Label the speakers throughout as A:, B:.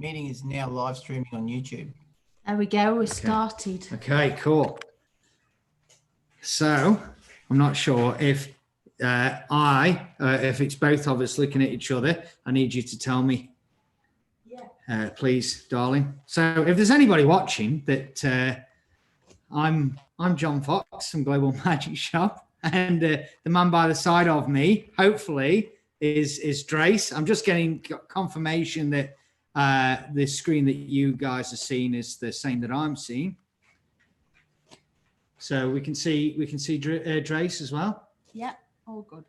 A: Meeting is now live streaming on YouTube.
B: There we go. We started.
C: Okay, cool. So I'm not sure if if it's both of us looking at each other. I need you to tell me, please, darling. So if there's anybody watching that, I'm Jon Fox from Global Magic Shop, and the man by the side of me, hopefully, is Drace. I'm just getting confirmation that the screen that you guys are seeing is the same that I'm seeing. So we can see Drace as well.
B: Yeah, all good.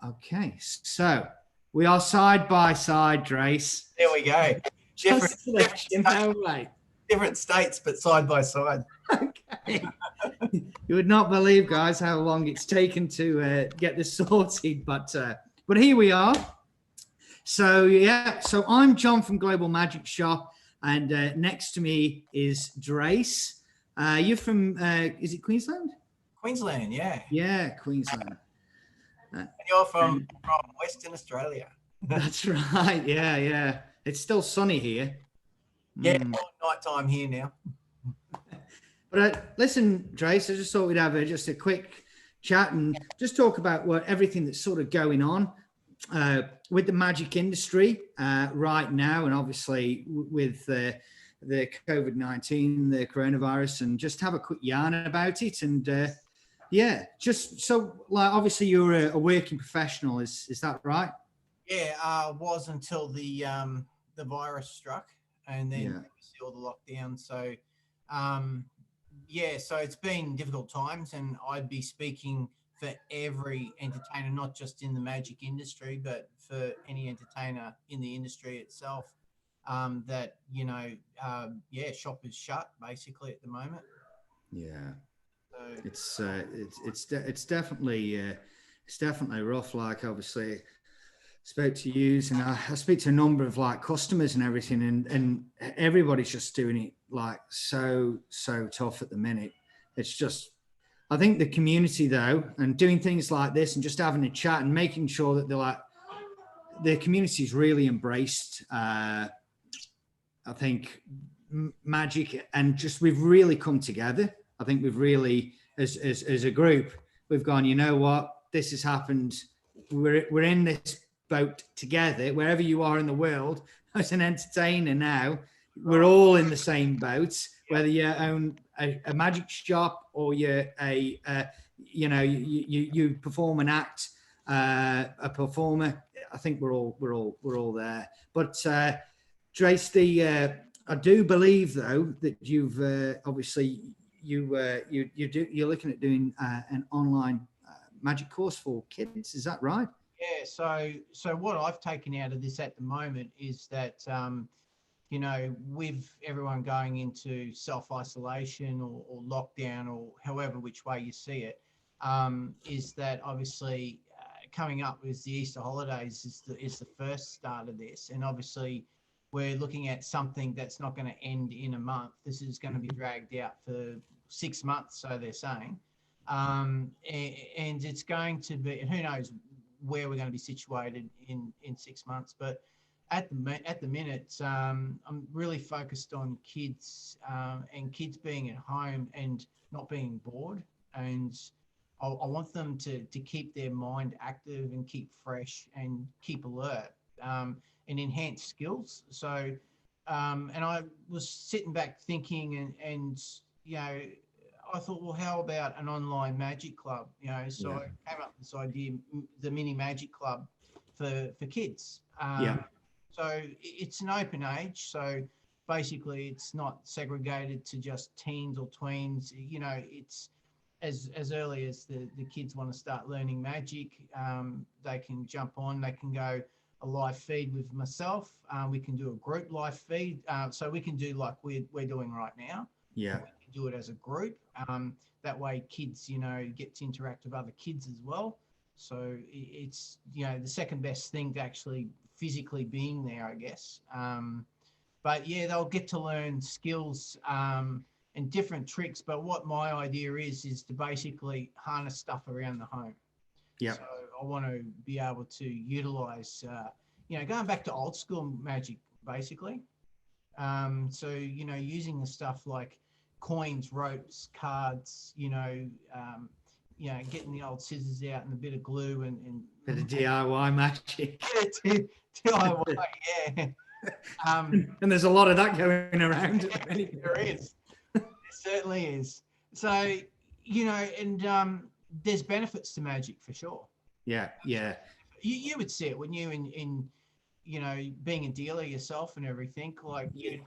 C: Okay, so we are side by side, Drace.
A: There we go. Different states, but side by side.
C: Okay. You would not believe, guys, how long it's taken to get this sorted, but here we are. So yeah, so I'm Jon from Global Magic Shop, and next to me is Drace. You're from is it Queensland?
A: Queensland, yeah.
C: Yeah, Queensland.
A: And you're from Western Australia.
C: That's right. Yeah. It's still sunny here.
A: Yeah, night time here now.
C: But listen, Drace, I just thought we'd have just a quick chat and just talk about everything that's sort of going on with the magic industry right now, and obviously with the COVID-19, the coronavirus, and just have a quick yarn about it. And just so, like, obviously you're a working professional, is that right?
A: Yeah, was until the virus struck, and then all the lockdown. So so it's been difficult times, and I'd be speaking for every entertainer, not just in the magic industry, but for any entertainer in the industry itself, that, shop is shut basically at the moment.
C: Yeah. So it's definitely rough. Like, obviously spoke to you, and I speak to a number of like customers and everything, and everybody's just doing it like so tough at the minute. It's just, I think the community though, and doing things like this and just having a chat and making sure that the community's really embraced I think magic, and just we've really come together. I think we've really, as a group, we've gone, you know what, this has happened. We're in this boat together. Wherever you are in the world, as an entertainer now, we're all in the same boat. Whether you own a magic shop or you're you perform an act, a performer, I think we're all there. But Drace, I do believe though that you've obviously you're looking at doing an online magic course for kids. Is that right?
A: Yeah. So what I've taken out of this at the moment is that with everyone going into self-isolation or lockdown, or however which way you see it, is that obviously coming up with the Easter holidays is the first start of this, and obviously we're looking at something that's not going to end in a month. This is going to be dragged out for 6 months, so they're saying, and it's going to be, who knows where we're going to be situated in 6 months, but at the minute, I'm really focused on kids and kids being at home and not being bored, and I want them to keep their mind active and keep fresh and keep alert and enhance skills. So, and I was sitting back thinking, and I thought, well, how about an online magic club? So I came up with this idea, the mini magic club for kids. So it's an open age. So basically it's not segregated to just teens or tweens. It's as early as the kids want to start learning magic, they can jump on, they can go a live feed with myself. We can do a group live feed. So we can do like we're doing right now.
C: Yeah.
A: We can do it as a group. That way kids, get to interact with other kids as well. So it's, the second best thing to actually physically being there, I guess. But yeah, they'll get to learn skills and different tricks. But what my idea is to basically harness stuff around the home.
C: Yeah.
A: So I want to be able to utilize, going back to old school magic, basically. So, you know, using the stuff like coins, ropes, cards, getting the old scissors out and a bit of glue and
C: Bit of DIY magic.
A: DIY, yeah.
C: And there's a lot of that going around.
A: There is. There certainly is. So, you know, and there's benefits to magic for sure.
C: Yeah.
A: You would see it when you in you know, being a dealer yourself and everything, like you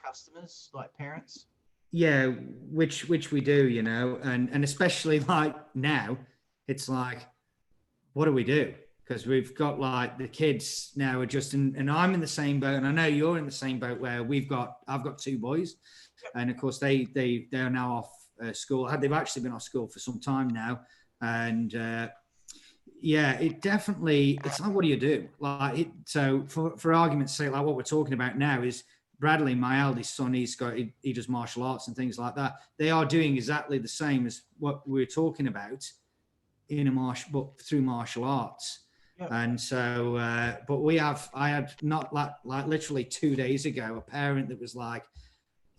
A: customers, like parents.
C: Yeah, which we do, you know, and especially like now, it's like, what do we do? Because we've got like the kids now are just and I'm in the same boat, and I know you're in the same boat where I've got two boys, and of course they are now off school. They've actually been off school for some time now, and yeah, it definitely, it's like, what do you do? Like so for argument's sake, like what we're talking about now is Bradley, my eldest son, he does martial arts and things like that. They are doing exactly the same as what we're talking about but through martial arts. Yep. And so, but I had not like literally 2 days ago, a parent that was like,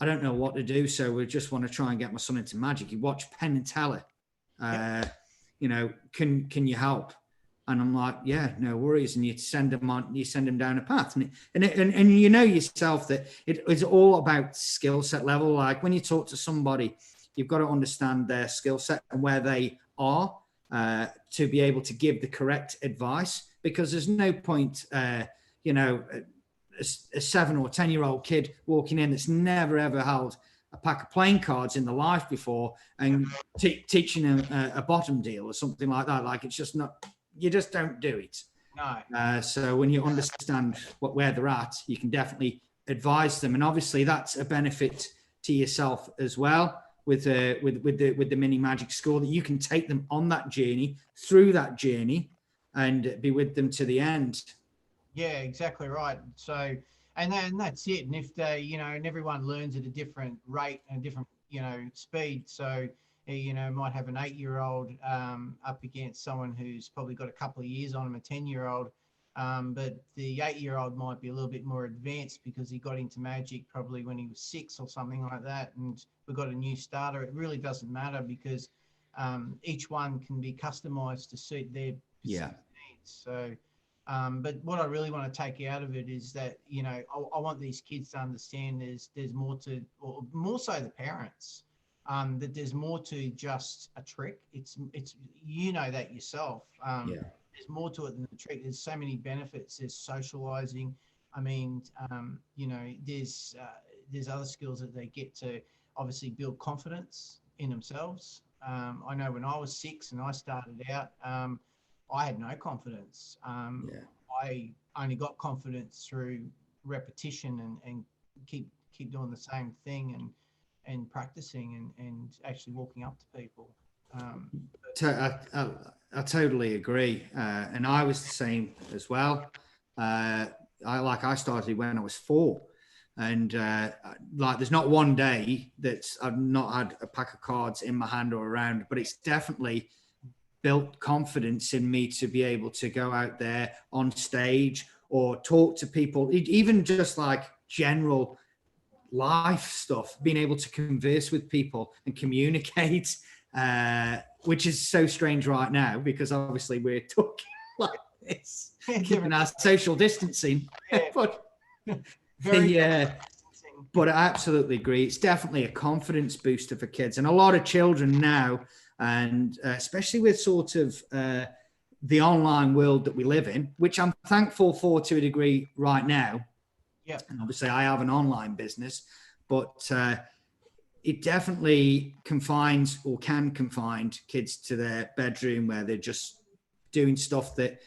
C: I don't know what to do. So we just want to try and get my son into magic. He watched Penn and Teller. You know, can you help? And I'm like, yeah, no worries. And you send them down a path. And you know yourself that it is all about skill set level. Like when you talk to somebody, you've got to understand their skill set and where they are to be able to give the correct advice, because there's no point, you know, a 7 or 10-year-old kid walking in that's never, ever held a pack of playing cards in the life before and teaching them a bottom deal or something like that. Like, it's just not, you just don't do it.
A: No.
C: So when you understand where they're at, you can definitely advise them. And obviously that's a benefit to yourself as well with the mini magic school, that you can take them on that journey, through that journey, and be with them to the end.
A: Yeah, exactly right. So, and then that's it. And if they, you know, and everyone learns at a different rate and a different, you know, speed. So, you know, might have an 8-year-old up against someone who's probably got a couple of years on him, a 10-year-old. But the 8-year-old might be a little bit more advanced because he got into magic probably when he was 6 or something like that. And we've got a new starter. It really doesn't matter because each one can be customized to suit their needs. So, but what I really want to take out of it is that, you know, I want these kids to understand there's more to, or more so the parents, that there's more to just a trick. It's you know that yourself. There's more to it than the trick. There's so many benefits. There's socializing. I mean, you know, there's other skills that they get to obviously build confidence in themselves. I know when I was 6 and I started out, I had no confidence. I only got confidence through repetition and keep doing the same thing and practicing and actually walking up to people.
C: I totally agree. And I was the same as well. I started when I was 4. And like, there's not one day that I've not had a pack of cards in my hand or around, but it's definitely built confidence in me to be able to go out there on stage or talk to people, even just like general life stuff, being able to converse with people and communicate, which is so strange right now because obviously we're talking like this, keeping our social distancing. But but I absolutely agree. It's definitely a confidence booster for kids, and a lot of children now, and especially with sort of the online world that we live in, which I'm thankful for to a degree right now.
A: Yeah.
C: And obviously I have an online business, but it definitely can confine kids to their bedroom where they're just doing stuff that,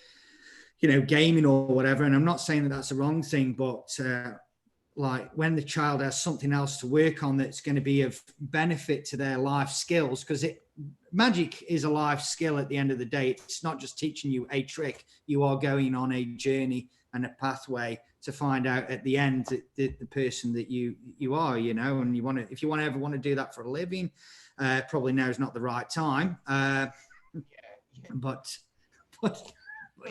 C: you know, gaming or whatever. And I'm not saying that that's a wrong thing, but like when the child has something else to work on that's going to be of benefit to their life skills, because magic is a life skill at the end of the day. It's not just teaching you a trick. You are going on a journey and a pathway to find out at the end the person that you are, you know. And if you ever want to do that for a living, probably now is not the right time. But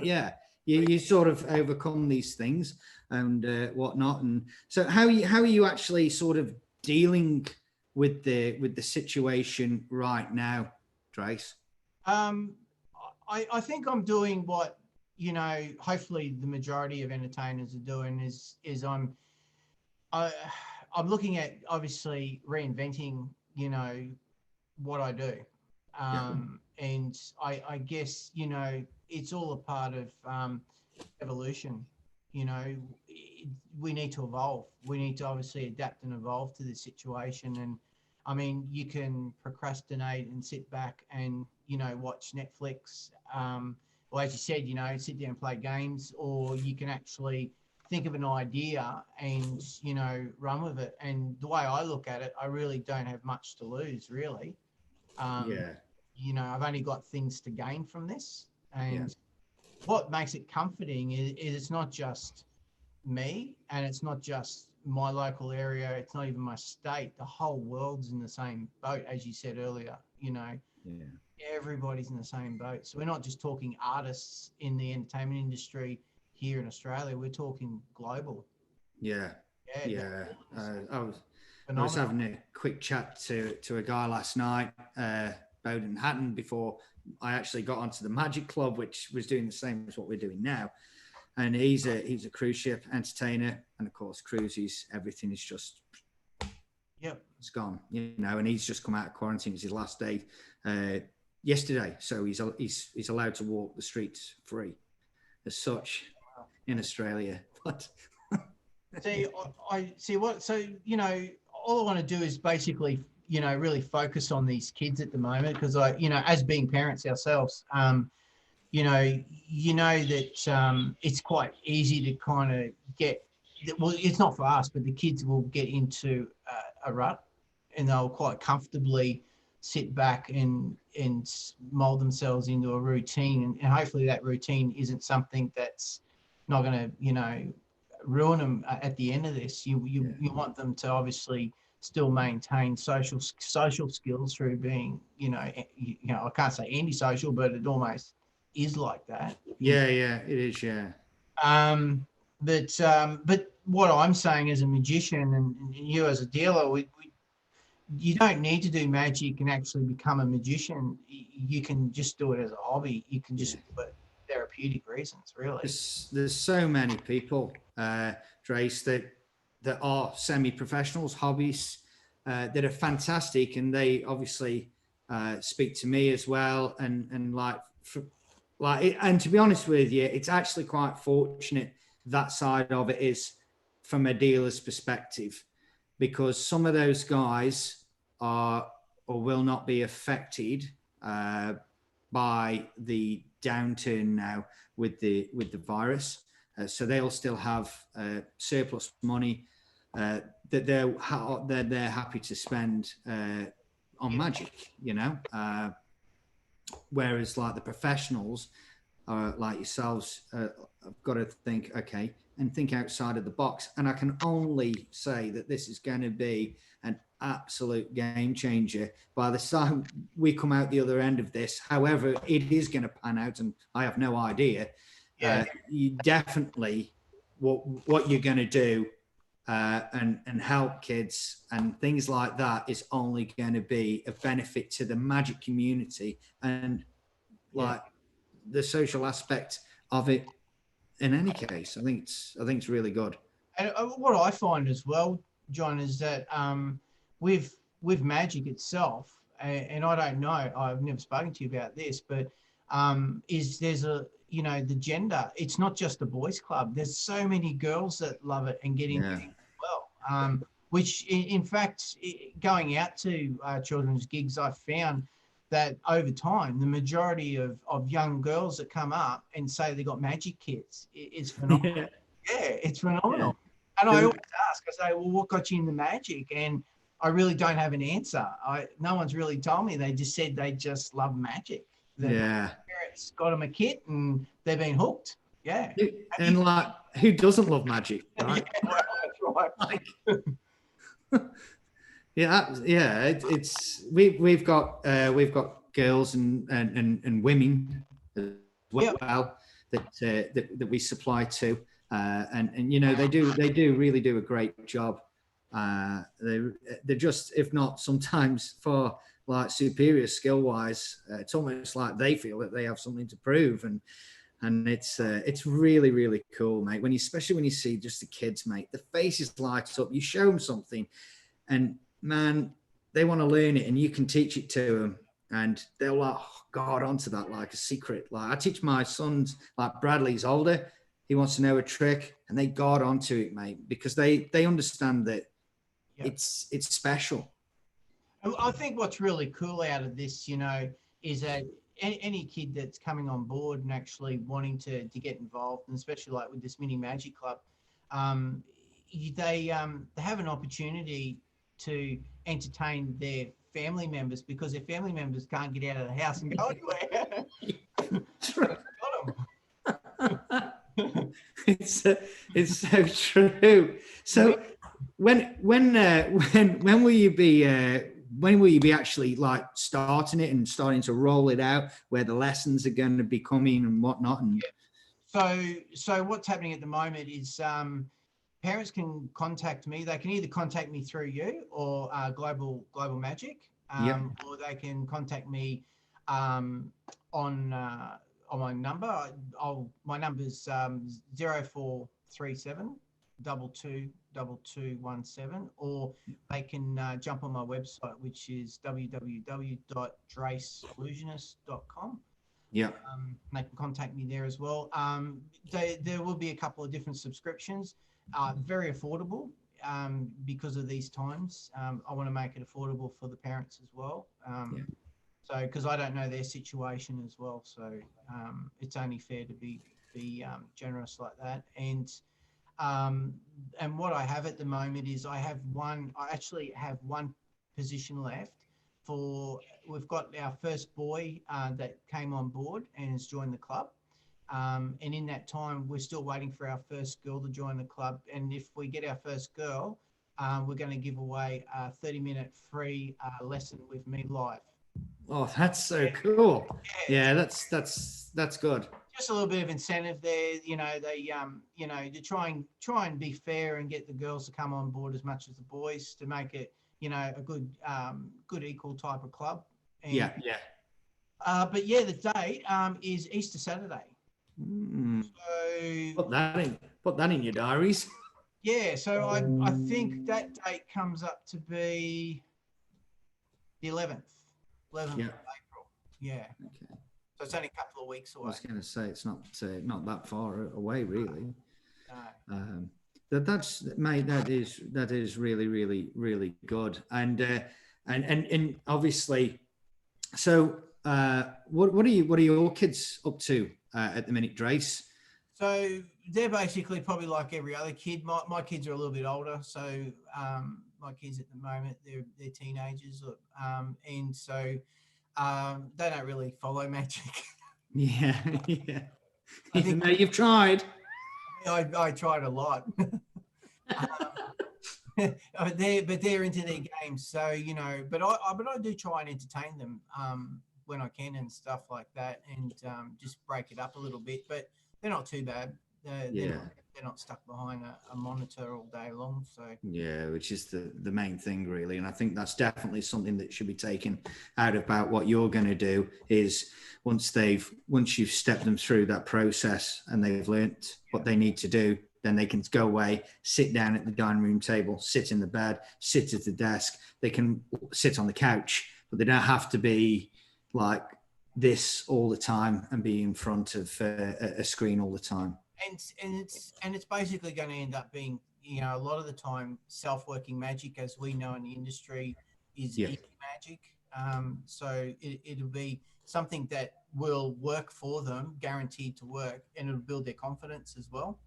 C: yeah, you sort of overcome these things. and whatnot. And so how are you actually sort of dealing with the situation right now, Drace?
A: I think I'm doing what, you know, hopefully the majority of entertainers are doing is I'm looking at obviously reinventing, you know, what I do. And I guess, you know, it's all a part of evolution. You know, we need to evolve. We need to obviously adapt and evolve to this situation. And I mean, you can procrastinate and sit back and, you know, watch Netflix. Or as you said, you know, sit there and play games, or you can actually think of an idea and, you know, run with it. And the way I look at it, I really don't have much to lose, really. You know, I've only got things to gain from this. And what makes it comforting is it's not just me, and it's not just my local area. It's not even my state. The whole world's in the same boat, as you said earlier. You know, everybody's in the same boat. So we're not just talking artists in the entertainment industry here in Australia. We're talking global. I was having a quick chat to a guy last night, Bowden Hatton, before I actually got onto the Magic Club, which was doing the same as what we're doing now. And he's a cruise ship entertainer, and of course cruises, everything is just it's gone, you know. And he's just come out of quarantine. It's his last day yesterday, so he's allowed to walk the streets free as such in Australia. But I see what, so, you know, all I want to do is basically, you know, really focus on these kids at the moment, because you know, as being parents ourselves, you know that it's quite easy to kind of get, well, it's not for us, but the kids will get into a rut, and they'll quite comfortably sit back and mold themselves into a routine, and hopefully that routine isn't something that's not going to, you know, ruin them at the end of this. You want them to obviously still maintain social skills through being, you know, I can't say antisocial, but it almost is like that. It is. But what I'm saying as a magician, and you as a dealer, you don't need to do magic and actually become a magician. You can just do it as a hobby. You can just do it for therapeutic reasons, really. There's so many people, Drace, that are semi-professionals, hobbies, that are fantastic, and they obviously speak to me as well. And and to be honest with you, it's actually quite fortunate that side of it is from a dealer's perspective, because some of those guys are or will not be affected by the downturn now with the virus. So they'll still have surplus money that they're happy to spend on magic, you know. Whereas like the professionals, like yourselves, have got to think, okay, and think outside of the box. And I can only say that this is going to be an absolute game changer by the time we come out the other end of this. However it is going to pan out, and I have no idea. You definitely what you're going to do and help kids and things like that is only going to be a benefit to the magic community, and like the social aspect of it. In any case, I think it's really good. And what I find as well, John, is that with magic itself, and I don't know, I've never spoken to you about this, but is there's a, you know, the gender, it's not just a boys club. There's so many girls that love it and get into it as well. Which in fact, going out to children's gigs, I've found that over time, the majority of young girls that come up and say they got magic kits is phenomenal. It's phenomenal. And I always ask, I say, well, what got you into magic? And I really don't have an answer. No one's really told me. They just said they just love magic. Their parents got them a kit and they've been hooked. And like, who doesn't love magic, right? Well, that's right. It's we've got girls and women as well that we supply to,
C: and you know, they do really do a great job. They're just, if not sometimes far like superior skill wise. It's almost like they feel that they have something to prove, and it's really, really cool, mate. Especially when you see just the kids, mate, the faces light up. You show them something, and man, they want to learn it, and you can teach it to them, and they'll like guard onto that like a secret. Like I teach my sons, like Bradley's older, he wants to know a trick, and they guard onto it, mate, because they understand that it's special.
A: I think what's really cool out of this, you know, is that any kid that's coming on board and actually wanting to get involved, and especially like with this mini magic club, they have an opportunity to entertain their family members, because their family members can't get out of the house and go anywhere.
C: It's so true. So when will you be actually like starting it and starting to roll it out, where the lessons are going to be coming and whatnot? And
A: so what's happening at the moment is parents can contact me. They can either contact me through you or Global Magic, or they can contact me on my number. My number's 0437 222217, or they can jump on my website, which is www.draceillusionist.com.
C: Yeah.
A: They can contact me there as well. There will be a couple of different subscriptions, very affordable because of these times. I want to make it affordable for the parents as well. So, because I don't know their situation as well, so it's only fair to be generous like that. And what I have at the moment is I actually have one position left for. We've got our first boy that came on board and has joined the club. And in that time, we're still waiting for our first girl to join the club. And if we get our first girl, we're going to give away a 30-minute free lesson with me live.
C: Oh, that's so cool. Yeah, that's good.
A: Just a little bit of incentive there, you know. They to try and be fair and get the girls to come on board as much as the boys, to make it, you know, a good equal type of club. And, but yeah, the date is Easter Saturday. So
C: put that in your diaries.
A: Yeah, so I think that date comes up to be the 11th of April. Yeah. Okay. So it's only a couple of weeks away.
C: I was going to say it's not that far away, really. No. That's mate. That is really, really, really good. And obviously, so what are your kids up to at the minute, Drace?
A: So they're basically probably like every other kid. My kids are a little bit older, so my kids at the moment they're teenagers, and so they don't really follow magic.
C: Yeah. Even though you've tried.
A: I tried a lot. But they're into their games, so you know. But I do try and entertain them when I can and stuff like that, and just break it up a little bit. But they're not too bad. They're not stuck behind a monitor all day long. So
C: yeah, which is the main thing, really. And I think that's definitely something that should be taken out about what you're going to do, is once you've stepped them through that process and they've learnt what they need to do, then they can go away, sit down at the dining room table, sit in the bed, sit at the desk. They can sit on the couch, but they don't have to be like this all the time and be in front of a screen all the time.
A: And it's basically going to end up being, you know, a lot of the time self-working magic, as we know in the industry, is easy magic. So it'll be something that will work for them, guaranteed to work, and it'll build their confidence as well.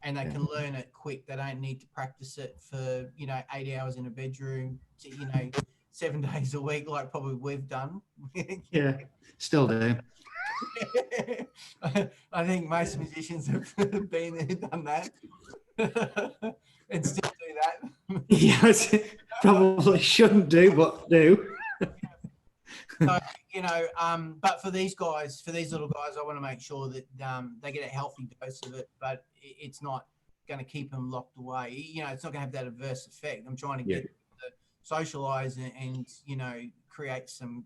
A: And they can learn it quick. They don't need to practice it for, 8 hours in a bedroom, 7 days a week, like probably we've done.
C: Yeah, still do.
A: I think most musicians have been there, done that, and still do that.
C: Yes, probably shouldn't do, but do.
A: So, But for these guys, for these little guys, I want to make sure that they get a healthy dose of it, but it's not going to keep them locked away. It's not going to have that adverse effect. I'm trying to get them to socialize and create some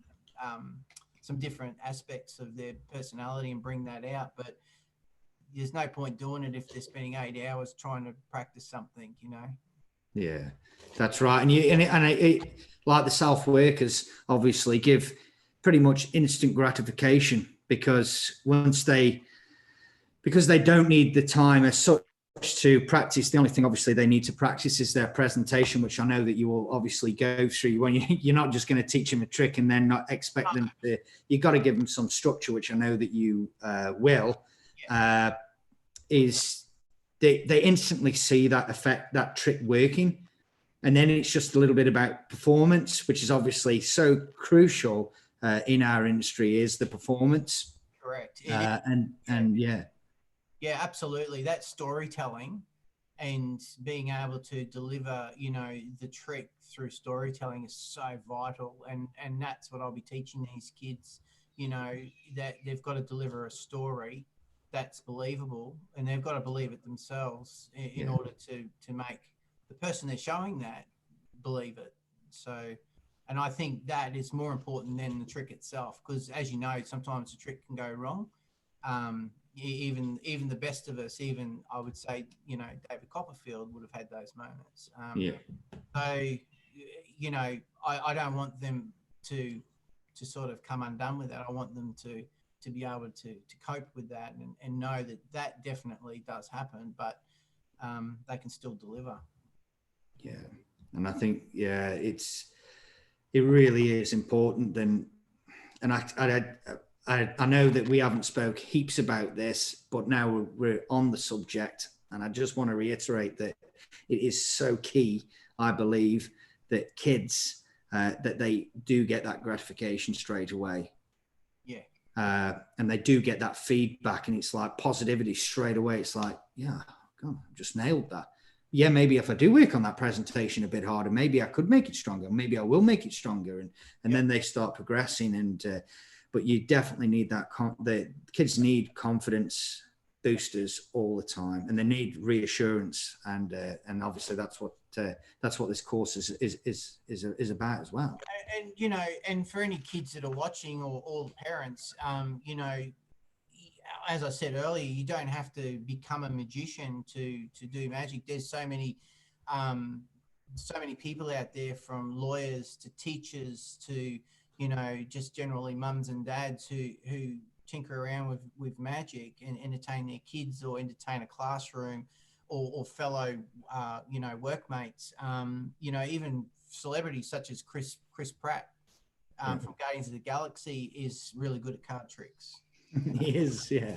A: different aspects of their personality and bring that out. But there's no point doing it if they're spending 8 hours trying to practice something,
C: Yeah, that's right. And like the self workers obviously give pretty much instant gratification because they don't need the time as such to practice. The only thing obviously they need to practice is their presentation, which I know that you will obviously go through. When you're not just going to teach them a trick and then not expect them to, you've got to give them some structure, which I know that you will. Is they instantly see that effect, that trick working, and then it's just a little bit about performance, which is obviously so crucial in our industry, is the performance.
A: Correct. Yeah, absolutely. That storytelling and being able to deliver, the trick through storytelling is so vital. And that's what I'll be teaching these kids, that they've got to deliver a story that's believable, and they've got to believe it themselves in order to make the person they're showing that believe it. So, and I think that is more important than the trick itself, because as you know, sometimes the trick can go wrong. Even the best of us, even I would say, David Copperfield would have had those moments. So, I don't want them to sort of come undone with that. I want them to be able to cope with that and know that definitely does happen, but they can still deliver.
C: Yeah. And I think, it really is important. And I know that we haven't spoke heaps about this, but now we're on the subject, and I just want to reiterate that it is so key, I believe, that kids, that they do get that gratification straight away. And they do get that feedback, and it's like positivity straight away. It's like, God, I just nailed that. Yeah, maybe if I do work on that presentation a bit harder, maybe I could make it stronger. Maybe I will make it stronger. And then they start progressing. And but you definitely need that. The kids need confidence boosters all the time, and they need reassurance. And obviously that's what this course is about as well.
A: And and for any kids that are watching, or all parents, as I said earlier, you don't have to become a magician to do magic. There's so many people out there, from lawyers to teachers to just generally mums and dads who tinker around with magic and entertain their kids, or entertain a classroom, or fellow workmates. Even celebrities such as Chris Pratt from Guardians of the Galaxy is really good at card tricks.
C: He is, yeah.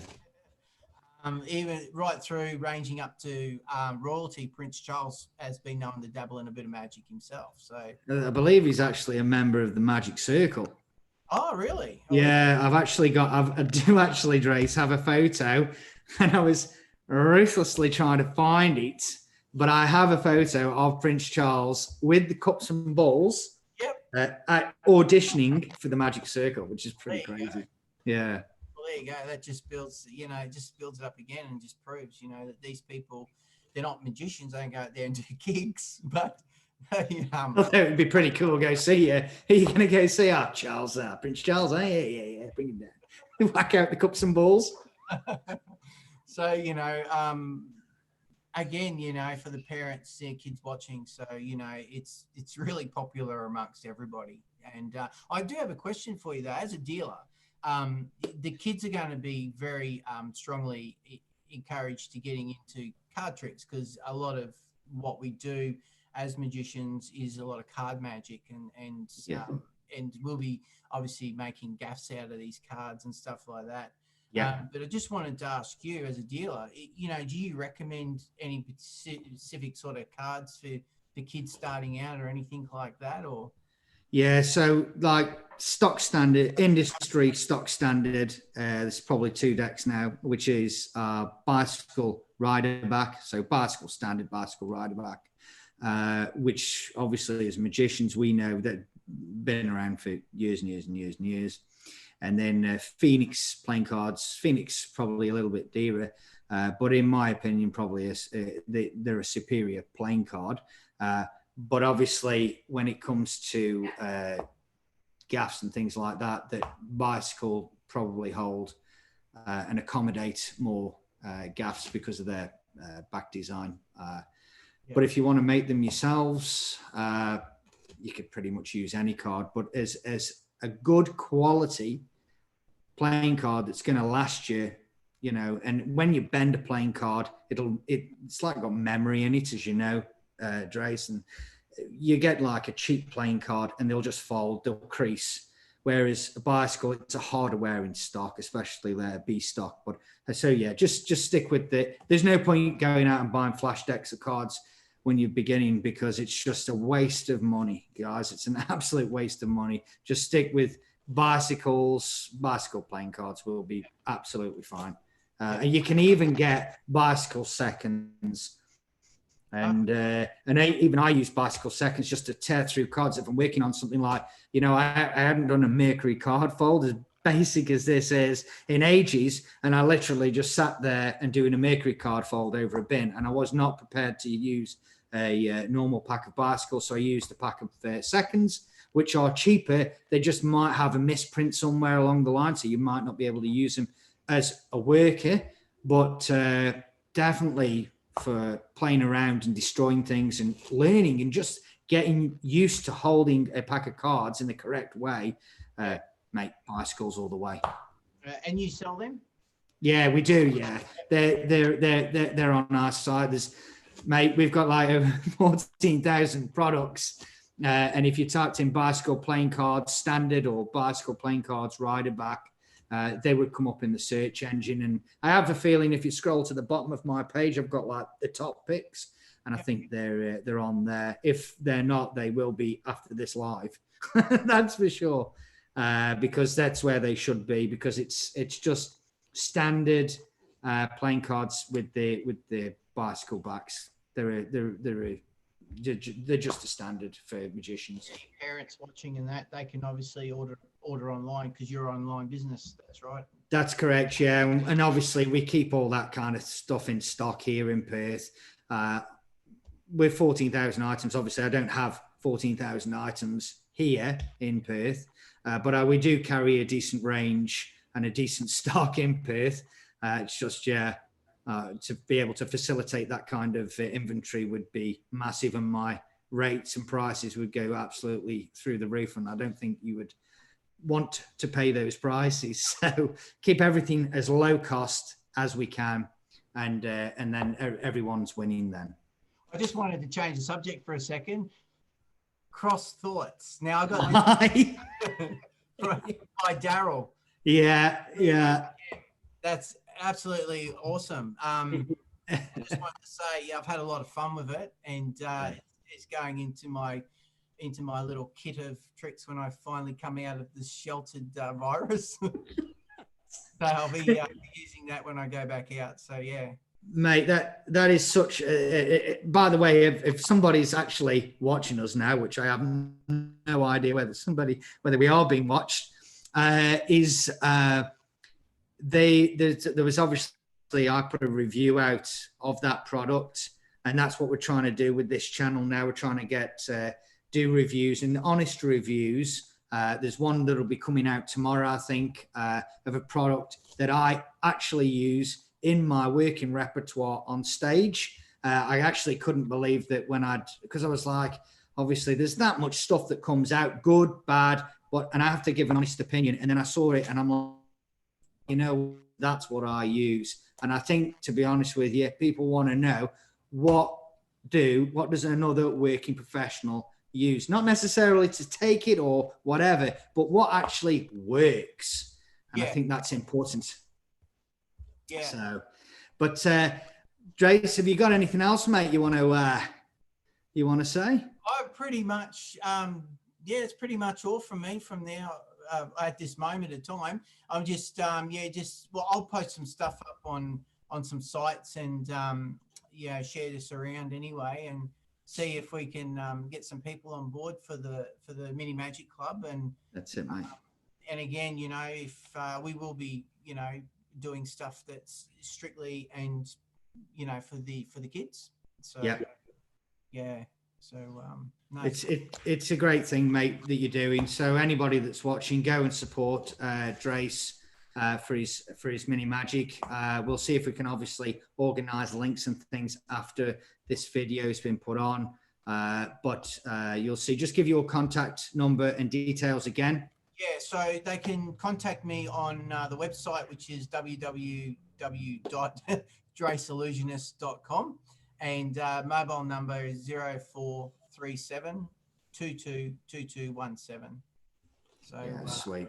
A: Even right through ranging up to royalty, Prince Charles has been known to dabble in a bit of magic himself. So
C: I believe he's actually a member of the Magic Circle.
A: Oh, really?
C: Yeah, I do actually, Drace, have a photo, and I was ruthlessly trying to find it, but I have a photo of Prince Charles with the cups and balls auditioning for the Magic Circle, which is pretty crazy. Yeah.
A: Well, there you go. That just builds, just builds it up again, and just proves, that these people, they're not magicians. They don't go out there and do gigs, but
C: that would be pretty cool. Go see you. Who are you going to go see? Charles, Prince Charles. Yeah. Bring him down. Whack out the cups and balls.
A: So, again, for the parents, their kids watching. So, it's really popular amongst everybody. And I do have a question for you, though. As a dealer, the kids are going to be very strongly encouraged to getting into card tricks, because a lot of what we do as magicians is a lot of card magic, and we'll be obviously making gaffs out of these cards and stuff like that. But I just wanted to ask you, as a dealer, do you recommend any specific sort of cards for kids starting out, or anything like that? Or
C: so like industry stock standard, there's probably 2 decks now, which is bicycle rider back, so bicycle standard, bicycle rider back. Which obviously as magicians we know that been around for years and years and years and years. And then Phoenix playing cards. Phoenix probably a little bit dearer, but in my opinion, probably they're a superior playing card. But obviously, when it comes to gaffs and things like that, that Bicycle probably hold and accommodate more gaffs because of their back design. But if you want to make them yourselves, you could pretty much use any card. But as a good quality playing card that's going to last you, you know, and when you bend a playing card, it's like got memory in it, as you know, Drace, and you get like a cheap playing card and they'll just fold, they'll crease. Whereas a Bicycle, it's a harder wearing stock, especially their B stock. But so yeah, just stick with there's no point going out and buying flash decks of cards when you're beginning, because it's just a waste of money, guys. It's an absolute waste of money. Just stick with Bicycle playing cards will be absolutely fine. And you can even get Bicycle seconds. And even I use Bicycle seconds just to tear through cards. If I'm working on something like, you know, I hadn't done a Mercury card fold as basic as this is in ages, and I literally just sat there and doing a Mercury card fold over a bin, and I was not prepared to use a normal pack of Bicycles, so I used a pack of seconds, which are cheaper. They just might have a misprint somewhere along the line, so you might not be able to use them as a worker, but definitely for playing around and destroying things and learning and just getting used to holding a pack of cards in the correct way, mate, Bicycles all the way.
A: And you sell them?
C: Yeah, we do. Yeah, they're on our site. Mate, we've got like over 14,000 products. And if you typed in Bicycle playing cards standard or Bicycle playing cards rider back, they would come up in the search engine. And I have a feeling if you scroll to the bottom of my page, I've got like the top picks, and I think they're on there. If they're not, they will be after this live. That's for sure, because that's where they should be, because it's just standard playing cards with the Bicycle backs. They're just a standard for magicians.
A: Parents watching and that, they can obviously order online because you're an online business. That's right.
C: That's correct, yeah. And obviously we keep all that kind of stuff in stock here in Perth. With 14,000 items, obviously I don't have 14,000 items here in Perth, but we do carry a decent range and a decent stock in Perth. It's just, to be able to facilitate that kind of inventory would be massive, and my rates and prices would go absolutely through the roof, and I don't think you would want to pay those prices. So keep everything as low cost as we can, and then everyone's winning then.
A: I just wanted to change the subject for a second. Cross thoughts. Now I got by Daryl.
C: Yeah.
A: That's absolutely awesome. I just wanted to say, I've had a lot of fun with it, and it's going into my little kit of tricks when I finally come out of this sheltered virus. So I'll be using that when I go back out. So yeah.
C: Mate, that is such by the way, if somebody's actually watching us now, which I have no idea whether we are being watched, there was obviously, I put a review out of that product, and that's what we're trying to do with this channel now. We're trying to do reviews, and honest reviews. There's one that'll be coming out tomorrow, I think, of a product that I actually use in my working repertoire on stage. I actually couldn't believe that because I was like, obviously there's that much stuff that comes out, good, bad, and I have to give an honest opinion. And then I saw it and I'm like, you know, that's what I use. And I think, to be honest with you, people want to know what does another working professional use? Not necessarily to take it or whatever, but what actually works. And I think that's important.
A: Yeah.
C: So, but Drace, have you got anything else, mate? You want to say?
A: I pretty much, it's pretty much all from me from now at this moment in time. I'm just, I'll post some stuff up on some sites and share this around anyway, and see if we can get some people on board for the Mini Magic Club. And
C: that's it, mate.
A: again, you know, if we will be, you know, doing stuff that's strictly and, you know, for the kids. So yeah. So no.
C: It's a great thing, mate, that you're doing. So anybody that's watching, go and support Drace for his mini magic. We'll see if we can obviously organise links and things after this video has been put on. But you'll see. Just give your contact number and details again.
A: Yeah, so they can contact me on the website, which is www.draceillusionist.com, and mobile number is 0437 222217. So
C: yeah, sweet.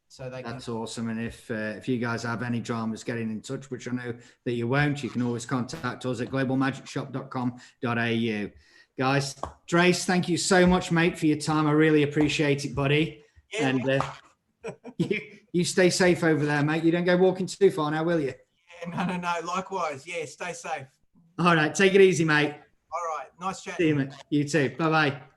A: So
C: that's awesome. And if you guys have any dramas getting in touch, which I know that you won't, you can always contact us at globalmagicshop.com.au. Guys, Drace, thank you so much, mate, for your time. I really appreciate it, buddy. Yeah. And you stay safe over there, mate. You don't go walking too far now, will you?
A: Yeah, no. Likewise. Yeah, stay safe.
C: All right. Take it easy, mate.
A: All right. Nice chatting.
C: See you, mate. You too. Bye-bye.